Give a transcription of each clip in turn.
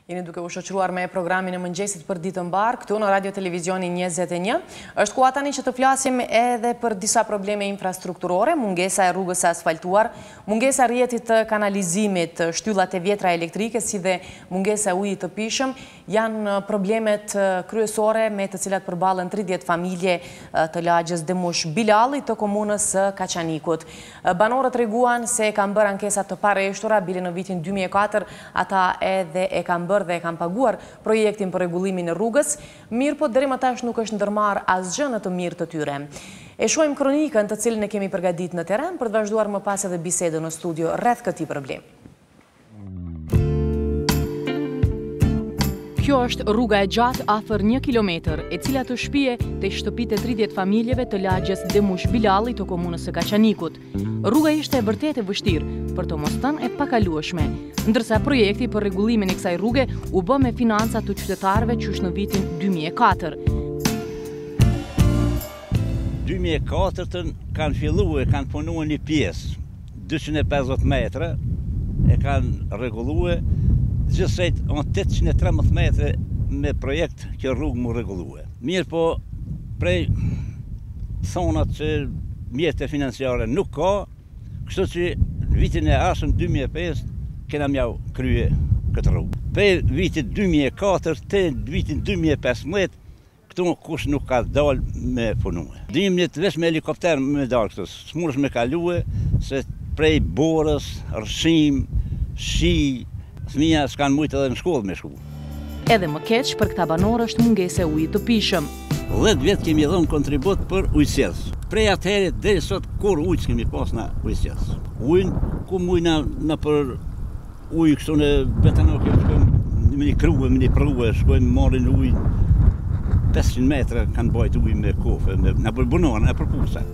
Jeni duke u shoqëruar me programin e mëngjesit për ditë mbar, këtu në Radio Televizioni 21. Është koha tani që të flasim edhe për disa probleme infrastrukturore, mungesa e rrugës së asfaltuar, mungesa e rrjetit të kanalizimit, shtyllat e vjetra elektrike, si dhe mungesa e ujit të pishëm, janë problemet kryesore me të cilat përballen 30 familje të lagjës Demush Bilalli të komunës së Kaçanikut. Banorët treguan se kanë bërë ankesa të pareshtura, bile në vitin 2004 ata edhe e kanë bërë dhe e kanë paguar projektin për rregullimin e rrugës, mirë po deri më tash nuk është ndërmarrë asgjë në të mirë të tyre. E shohim kronikën të cilën e kemi përgatitur në terren për të vazhduar më pas edhe bisedën në studio rreth këtij problemi. Kjo është rruga e gjatë afër 1 kilometër, e cila të shpije te shtëpitë e 30 familjeve të lagjës Demush Bilalli të komunës së Kaçanikut. Rruga ishte e vërtet e vështirë, për të mos thënë e pakalueshme, ndërsa projekti për rregullimin e kësaj rruge u bë me financa të qytetarëve qysh në vitin 2004. 2004 kanë filluar, kanë punuar një pjesë, 250 metra, e kanë rregulluar. Gjithsejt, on 813 metre me projekt kjo rrugë mu rregullue. Mirë po, prej thonat që mjete financiare nuk ka, kështu që në vitin e ardhshëm 2005 kena mjau krye këtë rrugë. Prej vitit 2004 të vitin 2015, këtu kush nuk ka dalë me punue. Dimnit vesh me helikopter me dalë këtu, s'murësh me kalue, se prej borës, rëshim, shi, fëmija s'kanë mujtë edhe në shkollë me shku. Edhe më keq për këta banorë është mungesa e ujit të pishëm. 10 vjet kemi dhënë kontribut për ujësjes. Prej atëherë deri sot kur ujë s'kemi pas na ujësjes. Ujin ku mujna na për ujë kështu në Betanok shkojmë me një krue, me një prue, shkojmë marrin ujë 500 metra kanë bajt ujë me kofe, na përbunohen, na përpusa.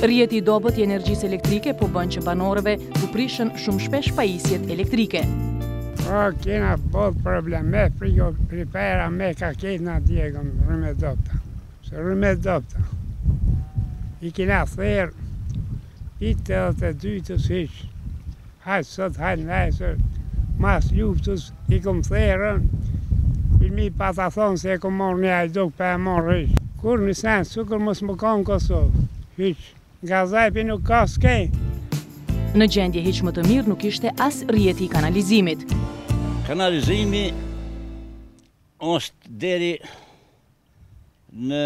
Rrjeti i dobët i energjisë elektrike po bën që banorëve u prishën shumë shpesh pajisjet elektrike. Kena bot problem, me frigo pripera, me ka kena djegëm rrëme dopta. Se rrëme dopta. I kena therë, i të dhe dytës hiq. Hajtë sot, hajtë nëjësër, mas luftës i kom therën, filmi pa ta thonë se e kom morë një ajdok për e morë hiq. Kur në sen, sukur mos më ka në Kosovë, hiq. Nga zajpi nuk ka s'kej. Në gjendje hiq më të mirë nuk ishte as rrjeti i kanalizimit. Kanalizimi është deri në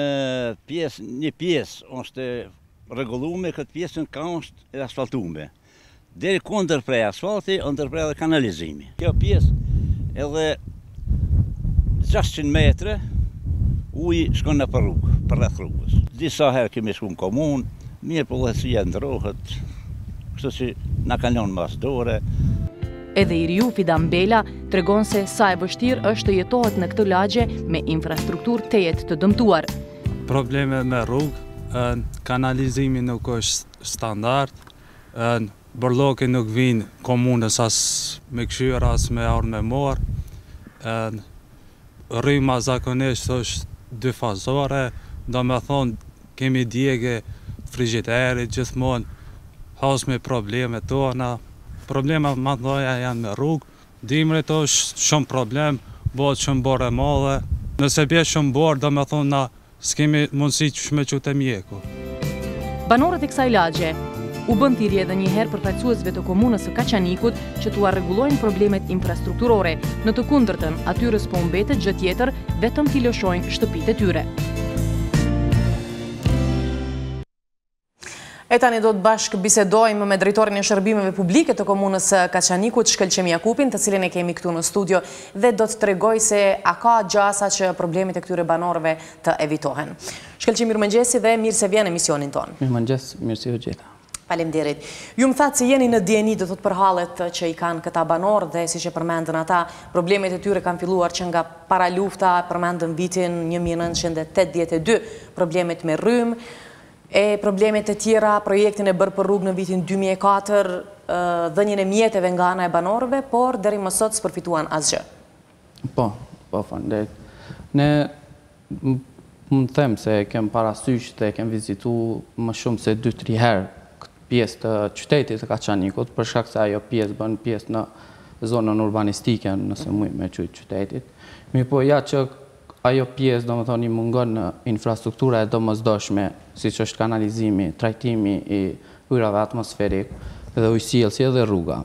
një pjesë është rregulluar, këtë pjesën ka është e asfaltuar. Deri kundër prej asfalti, ndërprej edhe kanalizimi. Kjo pjesë edhe 600 metre uji shkon në për rrugë, për rreth rrugës. Disa herë kemi shku në komunë, mirë policia ndrohet, kështu që na kanë lënë mas dore. Edhe i riu Fidan Bela tregon se sa e vështirë është të jetohet në këtë lagje me infrastrukturë tejet të dëmtuar. Probleme me rrugë, kanalizimi nuk është standard, bërloke nuk vinë komunës as me këshyr, as me arë me morë. Rryma zakonisht është dyfazore, do me thonë kemi djegë frigideri gjithmonë, has me probleme tona. Problemat më të doja janë me rrugë, dimrit është shumë problem, bëhet shumë borë e madhe. Nëse bje shumë borë, do me thonë na s'kemi mundësi që shme qute mjeku. Banorët e kësaj lagje u bën thirrje edhe një herë përfaqësuesve të komunës së Kaçanikut që t'u rregullojnë problemet infrastrukturore. Në të kundërtën, atyre s'po mbetet gjë tjetër, vetëm t'i lëshojnë shtëpitë e tyre. E tani do të bashkë bisedojmë me drejtorin e shërbimeve publike të komunës Kaçanikut, Shkëlqim Jakupin, të cilin e kemi këtu në studio dhe do të tregoj se a ka gjasa që problemet e këtyre banorëve të evitohen. Shkëlqim, mirëmëngjesi dhe mirë se vjen emisionin tonë. Mirëmëngjes, mirë se u gjeta. Faleminderit. Ju më thatë se jeni në dieni do të përhallet që i kanë këta banorë dhe si që përmendën ata, problemet e tyre kanë filluar që nga para lufta, përmendën vitin 1982, problemet me rrymë, e problemet e tjera, projektin e bërë për rrugë në vitin 2004, dhënien e mjeteve nga ana e banorëve, por deri më sot s'përfituan asgjë. Po, faleminderit. Ne mund të them se kem parasysh dhe kem vizitu më shumë se 2-3 herë këtë pjesë të qytetit të Kaçanikut, për shkak se ajo pjesë bën pjesë në zonën urbanistike, nëse mujë me qytë qytetit. Mi po ja që ajo pjesë, do më thoni, mungon në infrastruktura e domosdoshme, si që është kanalizimi, trajtimi i ujrave atmosferik, dhe ujësjellësi dhe rruga.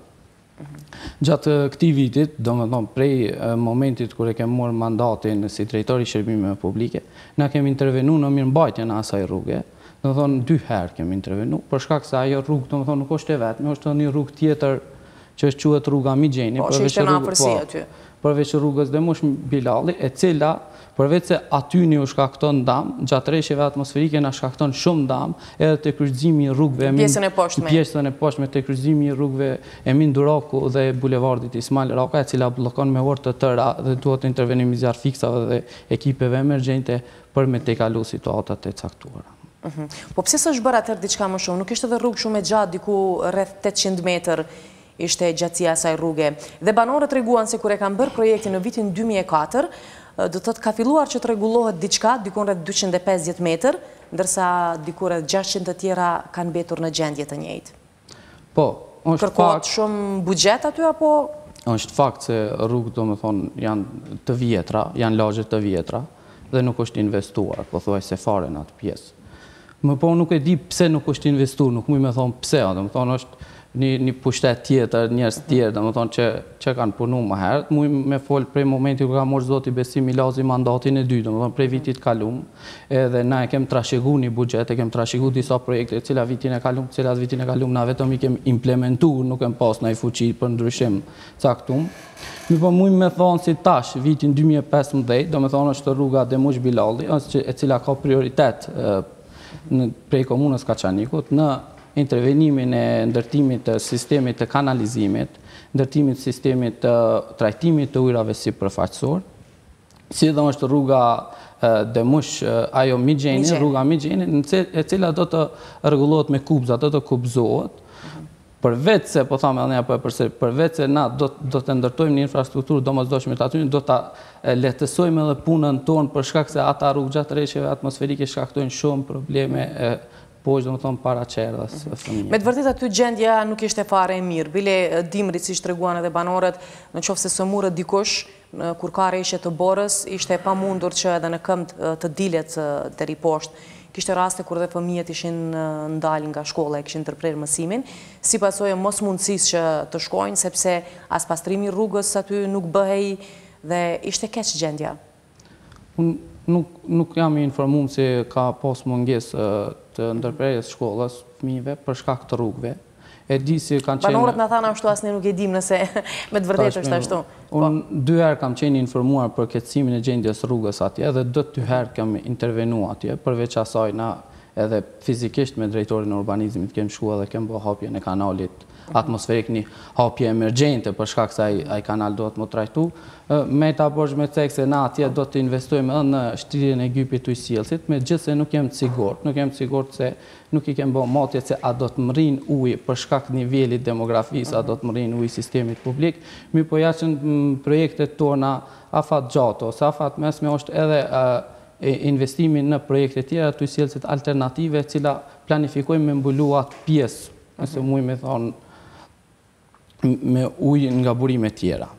Gjatë këtij vitit, do më thonë prej momentit kur e kem marrë mandatin si drejtori i shërbimeve publike, na kemi intervenu në mirëmbajtjen e asaj rruge. Do më thonë 2 herë kemi intervenu, për shkak se ajo rrugë, do më thonë, nuk është e vetme, është një rrugë tjetër që është quhet rruga Migjeni, që ishte në afërsi aty. Përveç rrugës Demush Bilali, e cila përveç se aty një u shkakton dam, gjatë rreshjeve atmosferike na shkakton shumë dam, edhe te kryqëzimi i rrugëve pjesën e poshtme te kryqëzimi i rrugëve Emin Duraku dhe bulevardit Ismail Raka, e cila bllokon me orë të tëra dhe duhet intervenim i zjarr fiksave dhe ekipeve emergjente për me tejkalu situatat e caktuara. Po pse s'është bërë atëherë diçka më shumë? Nuk ishte edhe rrugë shumë e gjatë, diku rreth 800 metër ishte gjatësia asaj rruge. Dhe banorët treguan se kur e kanë bërë projektin në vitin 2004, do të thotë ka filluar që të rregullohet diçka, diku rreth 250 metër, ndërsa diku rreth 600 të tjera kanë mbetur në gjendje të njëjtë. Po, është kërkohet shumë buxhet aty apo? Është fakt se rrugët, do më thonë, janë të vjetra, janë lagje të vjetra dhe nuk është investuar, pothuajse fare në atë pjesë. Më po nuk e di pse nuk është investuar, nuk muj me thonë pse, do më thonë është një pushtet tjetër, njerëz tjerë, do më thonë që kanë punu më herët, muj me folë prej momenti ku ka morë zoti Besim Ilazi mandatin e 2, do më thonë prej vitit kalum, edhe na e kem trashëgu një buxhet, e kem trashëgu disa projekte, cilat vitin e kalum, na vetëm i kem implementu, nuk kem pas në i fuqi për ndryshim caktum. Mi po muj me thonë si tash, vitin 2015, do më thonë është rruga Demush Bilali, e cila ka prioritet prej komunës Kaçanikut, në intervenimin e ndërtimit të sistemit të kanalizimit, ndërtimit të sistemit të trajtimit të ujrave sipërfaqësor, si dhe është rruga Demush, ajo Migjeni, rruga Migjeni, e cila do të rregullohet me kubza, do të kubzohet, përveç se, po thamë edhe një apo përsëri, përveç se na do të ndërtojmë një infrastrukturë domosdoshme të aty, do ta lehtësojmë edhe punën tonë për shkak se ata rrugë gjatë rreshjeve atmosferike shkaktojnë shumë probleme poshtë, do më thonë, para qerës fëmijë. Me të vërtet aty gjendja nuk ishte fare e mirë. Bile dimrit, si treguan edhe banorët, në qoftë se sëmurët dikush, kur ka rreshje të borës, ishte pa mundur që edhe në këmbë të dilet deri poshtë. Kishte raste kur dhe fëmijët ishin ndalë nga shkolla e kishin tërprerë mësimin, si pasojë mos mundësisë që të shkojnë, sepse as pastrimi rrugës aty nuk bëhej dhe ishte keq gjendja. Nuk jam i informuar se ka pas mungesë të ndërprerjes shkollës fëmijëve për shkak të rrugëve. E di si kanë qenë. Banorët na thanë ashtu, asnjë nuk e dim nëse me të vërtetë është ashtu. Unë 2 herë kam qenë informuar për keqësimin e gjendjes rrugës atje dhe do 2 herë kam intervenuar atje, përveç asaj na edhe fizikisht me drejtorin e urbanizmit kem shkuar dhe kem bërë hapjen e kanalit atmosferik, një hapje emergjente për shkak se ai kanal do të më trajtu. Me ta bësh me cek se na atje do të investojmë edhe në shtirjen e gypit ujësjellësit, megjithëse nuk jem të sigurt se nuk i kem bërë matje se a do të mrin ujë për shkak nivelit demografisë, a do të mrin ujë sistemit publik. Mi po jaçën projektet tona afat gjatë ose afat mesme është edhe investimin në projekte tjera të ujësjellësit alternative, cila planifikojmë me mbulu atë pjesë, nëse muj me thonë, me ujë nga burime tjera.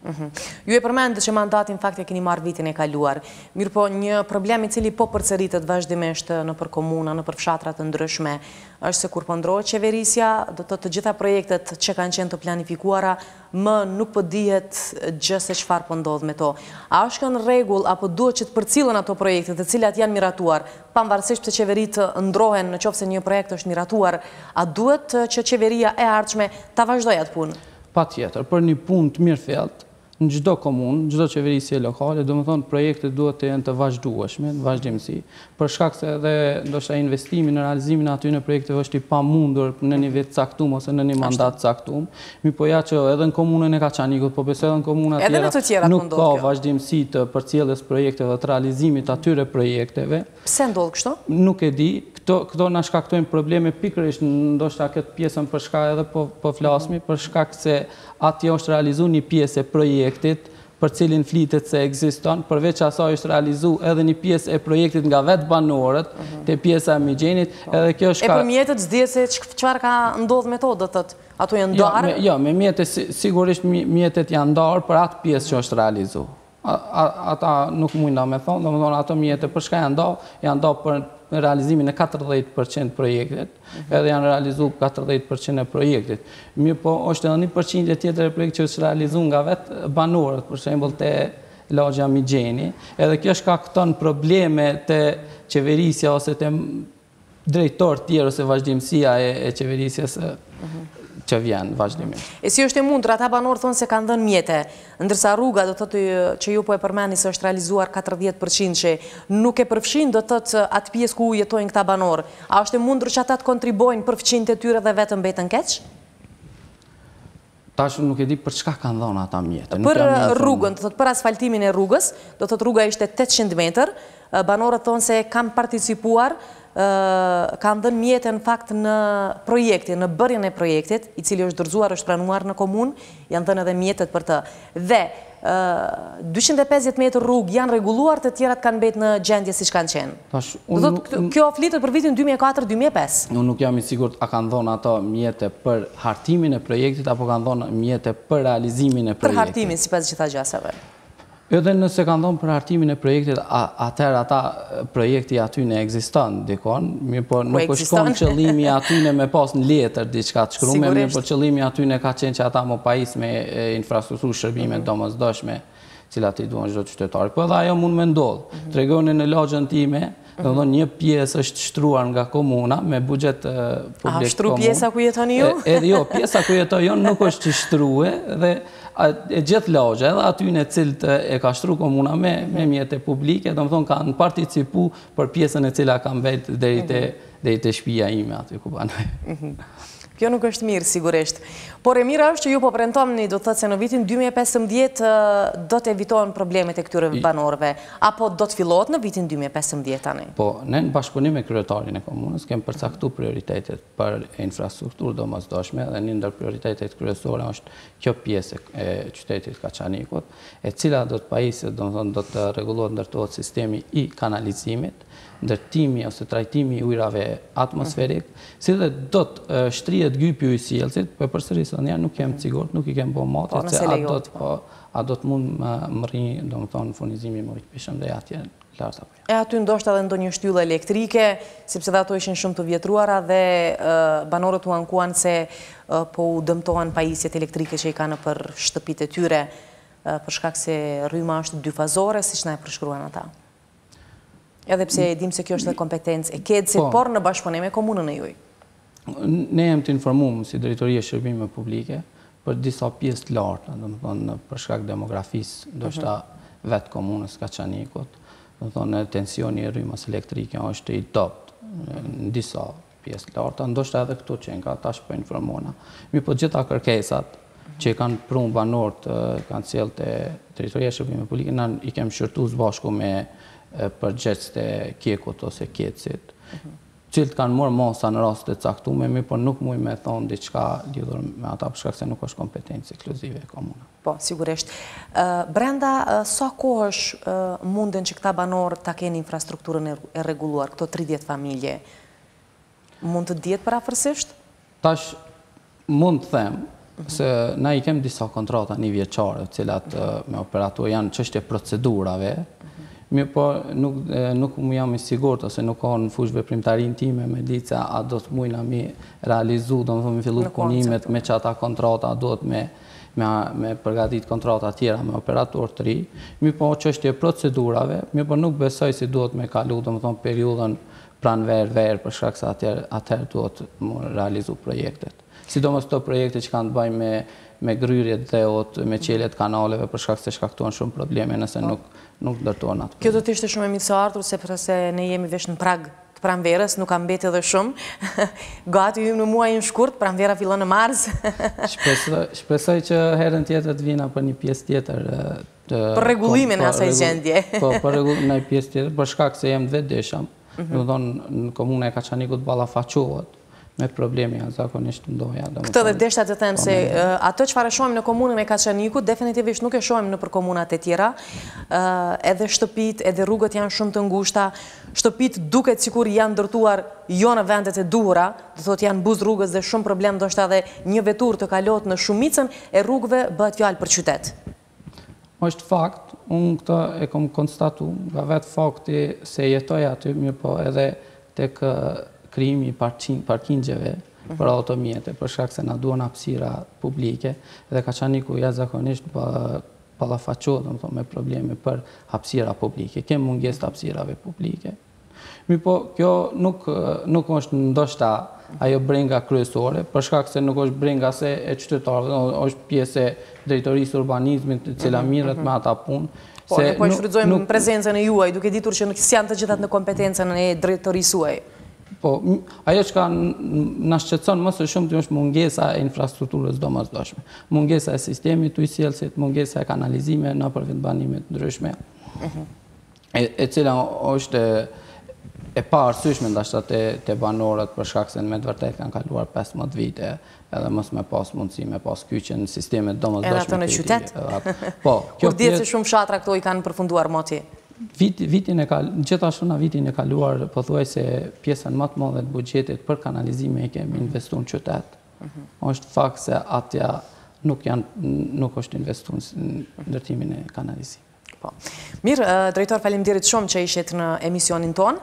Ju e përmendët që mandatin fakt e keni marrë vitin e kaluar. Mirë po, një problem i cili po përcëritet vazhdimisht në për komuna, në për fshatrat të ndryshme, është se kur po ndrohet qeverisja, do të gjitha projektet që kanë qenë të planifikuara, më nuk po dihet gjë se çfarë po ndodh me to. A është në rregull apo duhet që të përcillen ato projekte të cilat janë miratuar, pavarësisht pse qeveritë ndrohen nëse një projekt është miratuar, a duhet që qeveria e ardhshme ta vazhdojë atë punë? Patjetër, për një punë të mirëfillt, në çdo komunë, çdo qeverisje lokale, domethënë projektet duhet të jenë të vazhdueshme, në vazhdimsi, për shkak se edhe ndoshta investimi në realizimin e atyre projekteve është i pamundur në një vit caktuar ose në një mandat caktuar. Mi po ja që edhe në komunën e Kaçanikut, po besoj edhe në komuna tjera nuk ka vazhdimsi të përcjelljes projekteve dhe të realizimit të atyre projekteve. Pse ndodh kështu? Nuk e di. Këto na shkaktojnë probleme pikërisht ndoshta këtë pjesën për shkak edhe po flasmi për shkak se atje është realizuar një pjesë e projektit për cilin flitet se ekziston, përveç asaj është realizu edhe një pjesë e projektit nga vetë banorët, te pjesa e migjenit, edhe kjo është E për mjetët s'dihet se çfarë ka ndodhur me to, do thotë, ato janë ndarë? Jo, me mjetët, sigurisht mjetët janë ndarë për atë pjesë që është realizu. Ata nuk mujna me thonë, do më thonë ato mjetët për shka janë ndarë për realizimin e 40% projektit, edhe janë realizu 40% e projektit. Mirë po, është edhe 1% tjetër e projekt që është realizu nga vetë banorët, për shembull te lagja Migjeni, edhe kjo shkakton probleme te qeverisja ose te drejtor tjerë ose vazhdimësia e qeverisjes që vjen vazhdimisht. E si është e mundur, ata banorë thonë se kanë dhënë mjete, ndërsa rruga do thotë që ju po e përmeni se është realizuar 40% që nuk e përfshin do thotë atë pjesë ku jetojnë këta banorë. A është e mundur që ata të kontribojnë për fëqinjtë e tyre dhe vetëm mbetën keq? Tash nuk e di për çka kanë dhënë ata mjete. Për rrugën, do thotë për asfaltimin e rrugës, do thotë rruga ishte 800 metër, banorët thonë se kanë participuar, kanë dhënë mjete në fakt në projektin, në bërjen e projektit, i cili është dorëzuar, është pranuar në komunë, janë dhënë edhe mjetet për të. Dhe 250 metrë rrugë janë reguluar, të tjerat kanë mbetë në gjendje siç kanë qenë. Kjo flitet për vitin 2004-2005. Unë nuk jam i sigurt a kanë dhënë ato mjete për hartimin e projektit apo kanë dhënë mjete për realizimin e projektit. Për hartimin, sipas gjitha gjasave. Edhe nëse kanë dhënë për hartimin e projektit, atëherë ata projekti aty ne ekziston dikon, mirë po nuk është kon qëllimi aty ne me pas në letër diçka të shkruar, mirë po qëllimi aty ne ka qenë që ata më pajis me infrastrukturë shërbime domosdoshme, cilat i duan çdo qytetar. Po edhe ajo mund me ndodh. Tregoni në lagjën time, do thonë një pjesë është shtruar nga komuna me buxhet publik. A shtru pjesa ku jetoni ju? Edhe jo, pjesa ku jetoj unë nuk është shtruar dhe e gjithë lagja, edhe aty në cilët e ka shtru komuna me mjete publike, do më thonë kanë participu për pjesën e cila kanë vetë deri te shtëpia ime aty ku banoj. Kjo nuk është mirë, sigurisht. Por e mira është që ju po premtoni, do të thotë se në vitin 2015 do të evitohen problemet e këtyre banorëve, apo do të fillohet në vitin 2015 tani? Po, ne në bashkëpunim me kryetarin e komunës kemi përcaktuar prioritetet për infrastrukturë domosdoshme dhe një ndër prioritetet kryesore është kjo pjesë e qytetit Kaçanikut, e cila do të pajisë, do të rregullohet, ndërtohet sistemi i kanalizimit, ndërtimi ose trajtimi i ujrave atmosferik, si dhe do të shtrihet gypi ujësjellësit, por përsëris unë nuk jam sigurt, nuk i kem bërë matë se a do të mund më rri, domethënë furnizimi më i pishëm dhe atje lart apo jo. E aty ndoshta edhe ndonjë shtyllë elektrike, sepse dhe ato ishin shumë të vjetruara dhe banorët u ankuan se po u dëmtohen pajisjet elektrike që i kanë për shtëpitë e tyre, për shkak se rryma është dyfazore, siç na e përshkruan ata. Edhe pse e dim se kjo është dhe kompetencë e KEDS-it, por në bashkëpunim me komunën e juaj. Ne jam të informuar si Drejtoria e Shërbimeve Publike për disa pjesë të larta, domethënë për shkak demografisë, ndoshta vetë komunës Kaçanikut, domethënë tensioni i rrymës elektrike është i dobët në disa pjesë të larta, ndoshta edhe këto që nga tash po informona. Mi po gjitha kërkesat që kanë prunë banorët kanë sjellë te Drejtoria e Shërbimeve Publike, ne i kemi shërtuar së bashku me përgjegjës të KEK-ut ose KEDS-it, cilët kanë marrë masa në raste të caktuara, mirë po nuk muj me thonë diçka lidhur me ata për shkak se nuk është kompetencë ekskluzive e komunës. Po, sigurisht. Brenda sa kohësh munden që këta banorë ta kenë infrastrukturën e rregulluar, këto 30 familje? Mund të dihet përafërsisht? Tash mund të them se na i kem disa kontrata një vjeçare, të cilat me operator janë çështje procedurave. Mirë po nuk mu jam i sigurt ose nuk ka në fushë veprimtarinë time me ditë se a do të mujna mi realizu, do më thëmë fillu punimet me që ata kontrata, do të me përgatit kontrata tjera me operator të ri. Mirë po çështje procedurave, mirë po nuk besoj si do të me kalu, do më thëmë periudhën pranverë për shkak se atëherë do të realizu projektet. Sidomos këto projekte që kanë të bëjnë me gryrjet dheut, me qelet kanaleve për shkak se shkaktuan shumë probleme nëse nuk ndërtohen atë. Kjo do të ishte shumë e mirë së ardhur sepse ne jemi vesh në prag të pranverës, nuk ka mbetë edhe shumë. Gati hyjmë në muajin shkurt, pranvera fillon në mars. Shpresoj që herën tjetër të vina për një pjesë tjetër për rregullimin e asaj gjendje. Po, për rregullimin e një pjesë tjetër, për shkak se jam vetëdijshëm. Do të thonë në komunën e Kaçanikut ballafaqohet me probleme zakonisht ndoja. Këtë dhe deshta të them se ato çfarë shohim në komunën e Kaçanikut definitivisht nuk e shohim nëpër komunat e tjera. Edhe shtëpitë, edhe rrugët janë shumë të ngushta. Shtëpitë duket sikur janë ndërtuar jo në vendet e duhura, do thotë janë buz rrugës dhe shumë problem ndoshta edhe një vetur të kalot në shumicën e rrugëve bëhet fjalë për qytet. Është fakt, unë këtë e kom konstatu nga vetë fakti se jetoj aty, mirë po edhe tek krijimi parkingjeve për automjete, për shkak se na duan hapësira publike, dhe Kaçaniku jashtëzakonisht ballafaqohet, domethënë, me probleme për hapësira publike. Kemë mungesë të hapësirave publike. Mirë po, kjo nuk është ndoshta ajo brenga kryesore, për shkak se nuk është brenga se e qytetarëve, është pjesë e drejtorisë urbanizmit, e cila mirret me ata punë. Po, ne po e shfrytëzojmë prezencën e juaj, duke ditur që nuk janë të gjithat në kompetencën e drejtorisë suaj. Po, ajo që na shqetëson më së shumti është mungesa e infrastrukturës domosdoshme. Mungesa e sistemit ujësjellësit, mungesa e kanalizimeve nëpër vendbanime të ndryshme. E cila është e paarsyeshme ndoshta te banorët, për shkak se me të vërtetë kanë kaluar 15 vite edhe mos me pas mundësi me pas kyçe në sistemet domosdoshme. Edhe ato në qytet? Po, kur dihet se shumë fshatra këto i kanë përfunduar moti. Gjithashtu në vitin e kaluar, pothuajse pjesën më të madhe të buxhetit për kanalizime e kemi investuar në qytet. Është fakt se atja nuk është investuar në ndërtimin e kanalizimit. Po. Mirë, drejtor, faleminderit shumë që ishit në emisionin ton.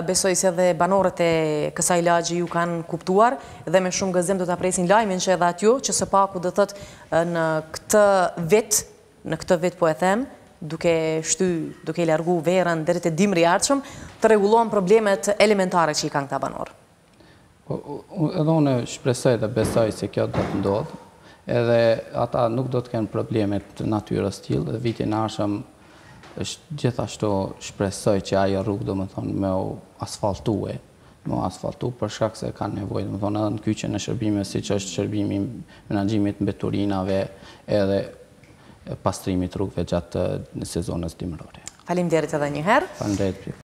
Besoj se dhe banorët e kësaj lagji ju kanë kuptuar dhe me shumë gëzim do ta presin lajmin që edhe atju, që së paku do thotë në këtë vit po e them, duke largu verën deri te dimri i ardhshëm, të rregullohen problemet elementare që i kanë këta banorë. Edhe unë shpresoj dhe besoj se kjo do të ndodhë, edhe ata nuk do të kenë problemet të natyrës tillë, dhe vitin e ardhshëm është gjithashtu shpresoj që ajo rrugë domethënë me asfaltue, për shkak se kanë nevojë domethënë edhe në kyçen e shërbimeve, siç është shërbimi menaxhimit mbeturinave edhe pastrimit rrugëve gjatë sezonës dimërore. Faleminderit edhe një herë. Faleminderit.